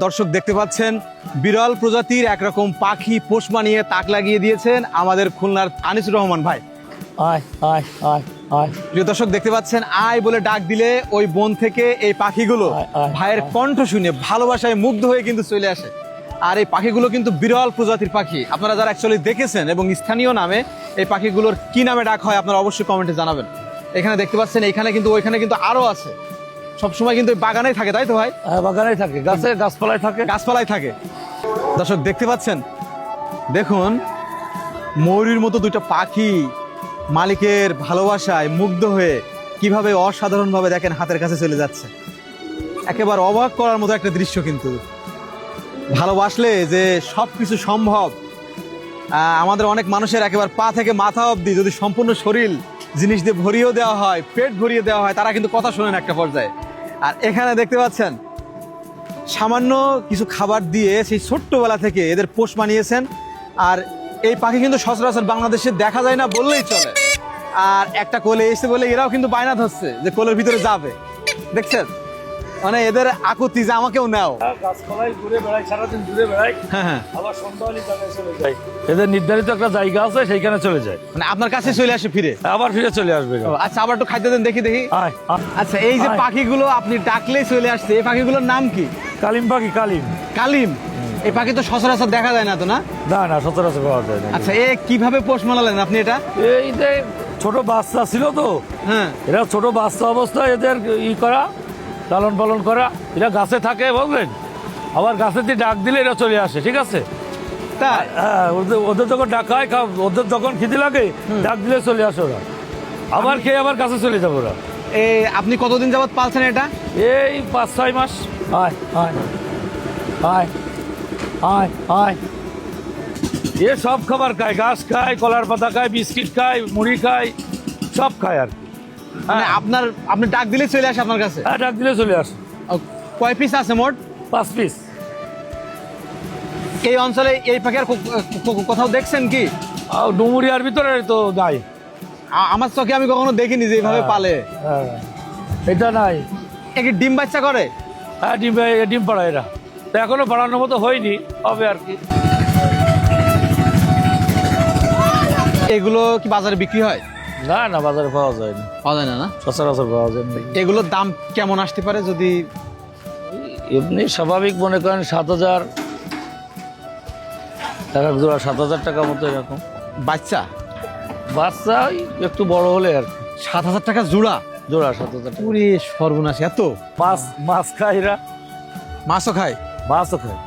দর্শক দেখতে পাচ্ছেন বিরল প্রজাতির একরকম পাখি পোষ মানিয়ে তাক লাগিয়ে দিয়েছেন আমাদের খুলনার আনিসুর রহমান ভাই। আয় আয় আয় আয় প্রিয় দর্শক দেখতে পাচ্ছেন আয় বলে ডাক দিলে ওই বন থেকে এই পাখিগুলো ভাইয়ের কণ্ঠ শুনে ভালোবাসায় মুগ্ধ হয়ে কিন্তু চলে আসে। আর এই পাখিগুলো কিন্তু বিরল প্রজাতির পাখি, আপনারা যারা অ্যাকচুয়ালি দেখেছেন এবং স্থানীয় নামে এই পাখিগুলোর কি নামে ডাক হয় আপনারা অবশ্যই কমেন্টে জানাবেন। এখানে দেখতে পাচ্ছেন এখানে কিন্তু ওইখানে কিন্তু আরো আছে, সবসময় কিন্তু বাগানেই থাকে, তাই তো ভাই? বাগানেই থাকে, গাছে গাছপালায় থাকে, গাছপালায় থাকে। দর্শক দেখতে পাচ্ছেন, দেখুন ময়ূরীর মতো দুইটা পাখি মালিকের ভালোবাসায় মুগ্ধ হয়ে কিভাবে অসাধারণভাবে দেখেন হাতের কাছে চলে যাচ্ছে। একেবারে অবাক করার মতো একটা দৃশ্য। কিন্তু ভালোবাসলে যে সব কিছু সম্ভব। আমাদের অনেক মানুষের একেবারে পা থেকে মাথা অবধি যদি সম্পূর্ণ শরীর জিনিস দিয়ে ভরিয়েও দেওয়া হয়, পেট ভরিয়ে দেওয়া হয়, তারা কিন্তু কথা শোনেন একটা পর্যায়ে। আর এখানে দেখতে পাচ্ছেন সামান্য কিছু খাবার দিয়ে সেই ছোট্টবেলা থেকে এদের পোষ মানিয়েছেন। আর এই পাখি কিন্তু সচরাচর বাংলাদেশে দেখা যায় না বললেই চলে। আর একটা কোলে এসে বলে এরাও কিন্তু বায়না ধরছে যে কোলের ভিতরে যাবে। দেখছেন মানে এদের আকুতি যে আমাকেও নাও। গাছপালায় ঘুরে বেড়ায়, সারাদিন ঘুরে বেড়ায়, হ্যাঁ, আবার সন্ধ্যা হলে জায়গায় চলে যায়। এদের নির্ধারিত একটা জায়গা আছে, সেইখানে চলে যায়, মানে আপনার কাছে চলে আসে ফিরে, আবার ফিরে চলে আসবে। আচ্ছা আবার একটু খাইতে দেন দেখি। আয় আয়। আচ্ছা এই যে পাখিগুলো আপনি ডাকলেই চলে আসছে, এই পাখিগুলোর নাম কি? কালিম পাখি, কালিম। কালিম। এই পাখি তো সচরাচর দেখা যায় না তো? না না, সচরাচর পাওয়া যায় না। আচ্ছা এ কিভাবে পোষ মানালেন আপনি এটা? এই যে ছোট বাচ্চা ছিল তো, হ্যাঁ, এরা ছোট বাচ্চা অবস্থায় এদের করা, লালন পালন করা। এরা গাছে থাকে, বুঝলেন, আবার গাছের দিয়ে ডাক দিলে এরা চলে আসে, ঠিক আছে? তাই? হ্যাঁ, ওদের যখন ডাকায়, ওদের যখন খিদে লাগে ডাক দিলে চলে আসে ওরা, আবার খেয়ে আবার কাছে চলে যাবে ওরা। এই আপনি কতদিন যাবত পালছেন এটা? এই 5-6 মাস। আয় আয় আয় আয় আয়। এ সব খাবার খায়, ঘাস খায়, কলার পাতা খায়, বিস্কিট খায়, মুড়ি খায়, সব খায় আর কি। মানে আপনি ডাক দিলে চলে আসে আপনার কাছে? হ্যাঁ, ডাক দিলে চলে আসে। কয় পিস আছে মোট? 5 পিস। এই অঞ্চলে এই পাখি আর কোথাও দেখছেন কি? ডুমুরিয়ার ভিতরে তো নাই। আমার চোখে আমি কখনো দেখিনি যে এইভাবে পালে। হ্যাঁ, এটা নাই। এ কি ডিম বাচ্চা করে? হ্যাঁ, ডিম পাড়ায় এরা, তো এখনো বাড়ানোর মতো হয়নি, হবে আর কি। এগুলো কি বাজারে বিক্রি হয়? না, বাজারে পাওয়া যায় না। পাওয়া যায় না? সচরাচর পাওয়া যায় না। এগুলোর দাম কেমন আসতে পারে যদি? এমনি স্বাভাবিক মনে করেন 7,000 টাকা জোড়া, 7,000 টাকা মতো এরকম। বাচ্চা বাচ্চা একটু বড় হলে আর কি। 7,000 টাকা জোড়া? জোড়া 7,000 টাকা। পুরে সর্বনাশ! এত মাছ খায় এরা, মাছও খায়? মাছও খায়।